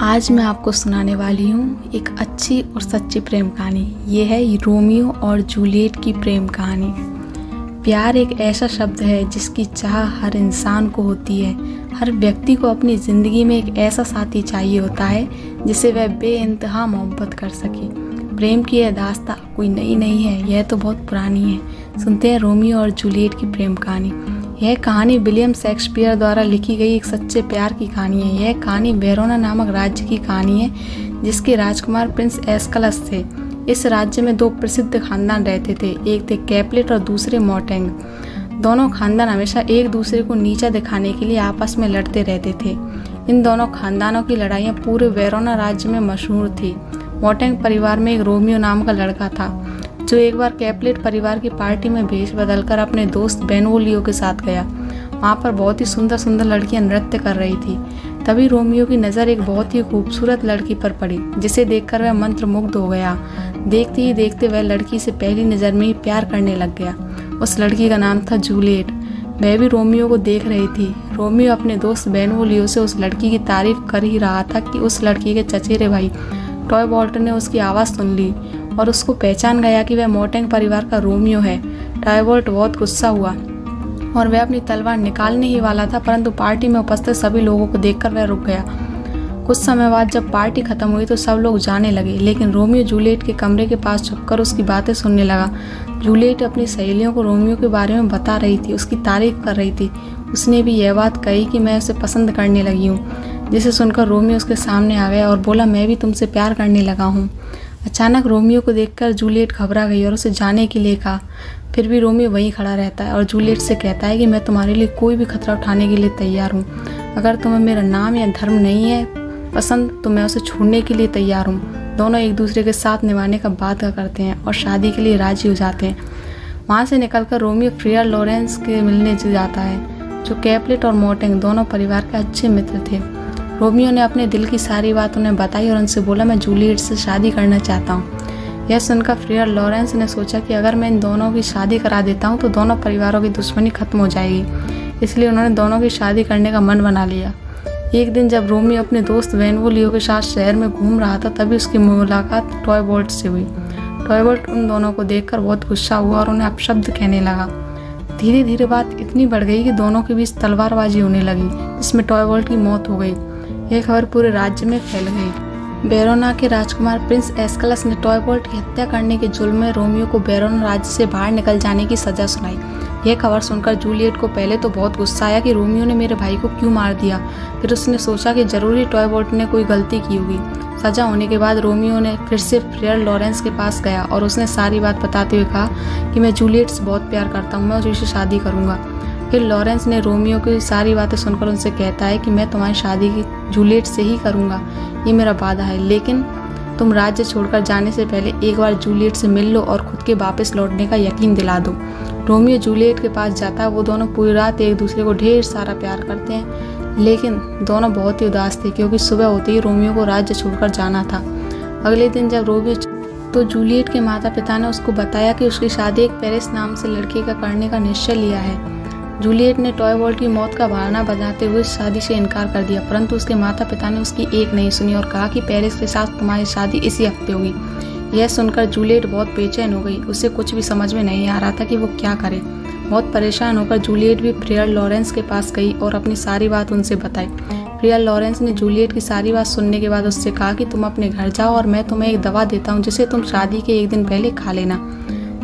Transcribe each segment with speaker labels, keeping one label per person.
Speaker 1: आज मैं आपको सुनाने वाली हूँ एक अच्छी और सच्ची प्रेम कहानी। ये है रोमियो और जूलियट की प्रेम कहानी। प्यार एक ऐसा शब्द है जिसकी चाह हर इंसान को होती है। हर व्यक्ति को अपनी ज़िंदगी में एक ऐसा साथी चाहिए होता है जिसे वह बेइंतहा मोहब्बत कर सके। प्रेम की यह दास्तां कोई नई नहीं है, यह तो बहुत पुरानी है। सुनते हैं रोमियो और जूलियट की प्रेम कहानी। यह कहानी विलियम शेक्सपियर द्वारा लिखी गई एक सच्चे प्यार की कहानी है। यह कहानी वेरोना नामक राज्य की कहानी है जिसके राजकुमार प्रिंस एस्कलस थे। इस राज्य में दो प्रसिद्ध खानदान रहते थे, एक थे कैपलेट और दूसरे मोटेंग। दोनों खानदान हमेशा एक दूसरे को नीचा दिखाने के लिए आपस में लड़ते रहते थे। इन दोनों खानदानों की लड़ाइयाँ पूरे वेरोना राज्य में मशहूर थी। मोटेंग परिवार में एक रोमियो नाम का लड़का था जो एक बार कैपलेट परिवार की पार्टी में भेष बदलकर अपने दोस्त बेनवोलियो के साथ गया। वहाँ पर बहुत ही सुंदर सुंदर लड़कियाँ नृत्य कर रही थी। तभी रोमियो की नज़र एक बहुत ही खूबसूरत लड़की पर पड़ी जिसे देखकर वह मंत्रमुग्ध हो गया। देखते ही देखते वह लड़की से पहली नज़र में ही प्यार करने लग गया। उस लड़की का नाम था जूलियट। वह भी रोमियो को देख रही थी। रोमियो अपने दोस्त बेनवोलियो से उस लड़की की तारीफ कर ही रहा था कि उस लड़की के चचेरे भाई टॉयबॉल्ट ने उसकी आवाज़ सुन ली और उसको पहचान गया कि वह मोटेंग परिवार का रोमियो है। टॉयबॉल्ट बहुत गुस्सा हुआ और वह अपनी तलवार निकालने ही वाला था, परंतु पार्टी में उपस्थित सभी लोगों को देखकर वह रुक गया। कुछ समय बाद जब पार्टी खत्म हुई तो सब लोग जाने लगे, लेकिन रोमियो जूलियट के कमरे के पास छुपकर उसकी बातें सुनने लगा। जूलियट अपनी सहेलियों को रोमियो के बारे में बता रही थी, उसकी तारीफ कर रही थी। उसने भी यह बात कही कि मैं उसे पसंद करने लगी हूँ, जिसे सुनकर रोमियो उसके सामने आ गया और बोला, मैं भी तुमसे प्यार करने लगा हूँ। अचानक रोमियो को देखकर जूलियट घबरा गई और उसे जाने के लिए कहा। फिर भी रोमियो वहीं खड़ा रहता है और जूलियट से कहता है कि मैं तुम्हारे लिए कोई भी खतरा उठाने के लिए तैयार हूँ। अगर तुम्हें मेरा नाम या धर्म नहीं है पसंद तो मैं उसे छोड़ने के लिए तैयार हूँ। दोनों एक दूसरे के साथ निभाने का वादा करते हैं और शादी के लिए राजी हो जाते हैं। वहाँ से निकलकर रोमियो फ्रियर लॉरेंस के मिलने जाता है जो कैपलेट और मोटेंग दोनों परिवार के अच्छे मित्र थे। रोमियो ने अपने दिल की सारी बात उन्हें बताई और उनसे बोला, मैं जूलियट से शादी करना चाहता हूँ। यह सुनकर फ्रियर लॉरेंस ने सोचा कि अगर मैं इन दोनों की शादी करा देता हूँ तो दोनों परिवारों की दुश्मनी खत्म हो जाएगी, इसलिए उन्होंने दोनों की शादी करने का मन बना लिया। एक दिन जब रोमियो अपने दोस्त बेनवोलियो के साथ शहर में घूम रहा था तभी उसकी मुलाकात टॉयबॉल्ट से हुई। टॉयबॉल्ट उन दोनों को देखकर बहुत गुस्सा हुआ और उन्हें अपशब्द कहने लगा। धीरे धीरे बात इतनी बढ़ गई कि दोनों के बीच तलवारबाजी होने लगी, जिसमें टॉयबॉल्ट की मौत हो गई। यह खबर पूरे राज्य में फैल गई। वेरोना के राजकुमार प्रिंस एस्कलस ने टॉयबॉल्ट की हत्या करने के जुल्म में रोमियो को वेरोना राज्य से बाहर निकल जाने की सजा सुनाई। यह खबर सुनकर जूलियट को पहले तो बहुत गुस्सा आया कि रोमियो ने मेरे भाई को क्यों मार दिया। फिर उसने सोचा कि जरूर ही टॉयबॉल्ट ने कोई गलती की होगी। सजा होने के बाद रोमियो ने फिर से फ्रियर लॉरेंस के पास गया और उसने सारी बात बताते हुए कहा कि मैं जूलियट से बहुत प्यार करता हूँ, मैं उससे शादी करूँगा। फिर लॉरेंस ने रोमियो की सारी बातें सुनकर उनसे कहता है कि मैं तुम्हारी शादी की जूलियट से ही करूँगा, ये मेरा वादा है, लेकिन तुम राज्य छोड़कर जाने से पहले एक बार जूलियट से मिल लो और खुद के वापस लौटने का यकीन दिला दो। रोमियो जूलियट के पास जाता है। वो दोनों पूरी रात एक दूसरे को ढेर सारा प्यार करते हैं, लेकिन दोनों बहुत ही उदास थे क्योंकि सुबह होते ही रोमियो को राज्य छोड़कर जाना था। अगले दिन जब रोमियो तो जूलियट के माता पिता ने उसको बताया कि उसकी शादी एक पेरिस नाम से लड़के का करने का निश्चय लिया है। जूलियट ने टॉयबॉल्ट की मौत का बहाना बनाते हुए शादी से इनकार कर दिया, परंतु उसके माता पिता ने उसकी एक नहीं सुनी और कहा कि पेरिस के साथ तुम्हारी शादी इसी हफ्ते होगी। यह सुनकर जूलियट बहुत बेचैन हो गई। उसे कुछ भी समझ में नहीं आ रहा था कि वो क्या करे। बहुत परेशान होकर जूलियट भी फ्रियर लॉरेंस के पास गई और अपनी सारी बात उनसे बताई। फ्रियर लॉरेंस ने जूलियट की सारी बात सुनने के बाद उससे कहा कि तुम अपने घर जाओ और मैं तुम्हें एक दवा देता हूँ जिसे तुम शादी के एक दिन पहले खा लेना।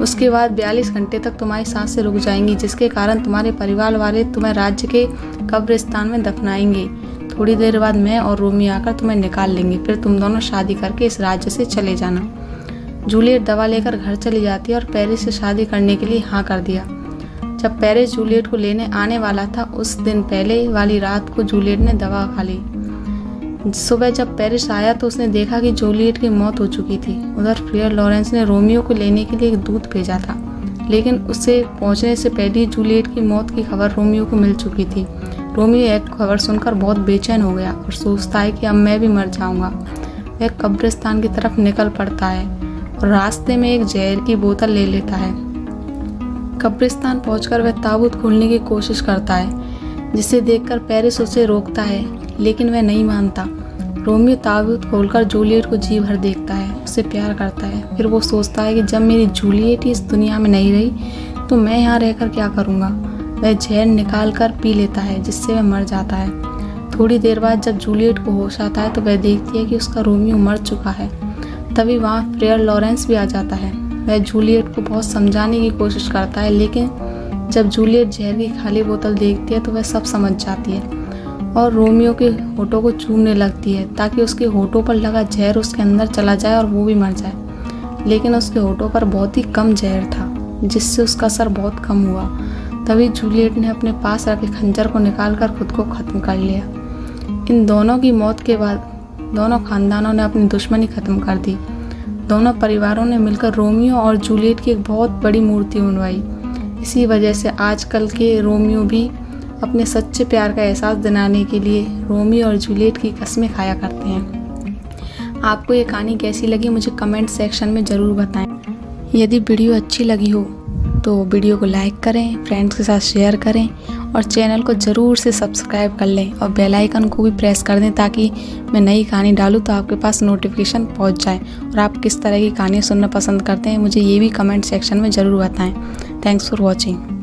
Speaker 1: उसके बाद 42 घंटे तक तुम्हारी सांसें रुक जाएंगी, जिसके कारण तुम्हारे परिवार वाले तुम्हें राज्य के कब्रिस्तान में दफनाएंगे। थोड़ी देर बाद मैं और रोमियो आकर तुम्हें निकाल लेंगे, फिर तुम दोनों शादी करके इस राज्य से चले जाना। जूलियट दवा लेकर घर चली जाती है और पेरिस से शादी करने के लिए हाँ कर दिया। जब पेरिस जूलियट को लेने आने वाला था उस दिन पहले वाली रात को जूलियट ने दवा खा ली। सुबह जब पेरिस आया तो उसने देखा कि जूलियट की मौत हो चुकी थी। उधर फ्रियर लॉरेंस ने रोमियो को लेने के लिए एक दूत भेजा था, लेकिन उससे पहुंचने से पहले जूलियट की मौत की खबर रोमियो को मिल चुकी थी। रोमियो यह खबर सुनकर बहुत बेचैन हो गया और सोचता है कि अब मैं भी मर जाऊंगा। वह कब्रिस्तान की तरफ निकल पड़ता है और रास्ते में एक जहर की बोतल ले लेता है। कब्रिस्तान पहुंचकर वह ताबूत खोलने की कोशिश करता है, जिसे देखकर पेरिस उसे रोकता है, लेकिन वह नहीं मानता। रोमियो ताबूत खोलकर जूलियट को जी भर देखता है, उससे प्यार करता है। फिर वो सोचता है कि जब मेरी जूलियट ही इस दुनिया में नहीं रही तो मैं यहाँ रहकर क्या करूँगा। वह जहर निकाल कर पी लेता है जिससे वह मर जाता है। थोड़ी देर बाद जब जूलियट को होश आता है तो वह देखती है कि उसका रोमियो मर चुका है। तभी वहाँ फ्रेयर लॉरेंस भी आ जाता है। वह जूलियट को बहुत समझाने की कोशिश करता है, लेकिन जब जूलियट जहर की खाली बोतल देखती है तो वह सब समझ जाती है और रोमियो के होठों को चूमने लगती है ताकि उसके होठों पर लगा जहर उसके अंदर चला जाए और वो भी मर जाए। लेकिन उसके होठों पर बहुत ही कम जहर था जिससे उसका असर बहुत कम हुआ। तभी जूलियट ने अपने पास रखे खंजर को निकालकर खुद को ख़त्म कर लिया। इन दोनों की मौत के बाद दोनों खानदानों ने अपनी दुश्मनी ख़त्म कर दी। दोनों परिवारों ने मिलकर रोमियो और जूलियट की एक बहुत बड़ी मूर्ति बनवाई। इसी वजह से आजकल के रोमियो भी अपने सच्चे प्यार का एहसास दिलाने के लिए रोमियो और जूलियट की कस्में खाया करते हैं। आपको ये कहानी कैसी लगी मुझे कमेंट सेक्शन में ज़रूर बताएं। यदि वीडियो अच्छी लगी हो तो वीडियो को लाइक करें, फ्रेंड्स के साथ शेयर करें और चैनल को ज़रूर से सब्सक्राइब कर लें और बेल आइकन को भी प्रेस कर दें ताकि मैं नई कहानी डालूँ तो आपके पास नोटिफिकेशन पहुंच जाए। और आप किस तरह की कहानियाँ सुनना पसंद करते हैं मुझे ये भी कमेंट सेक्शन में ज़रूर बताएं। Thanks for watching.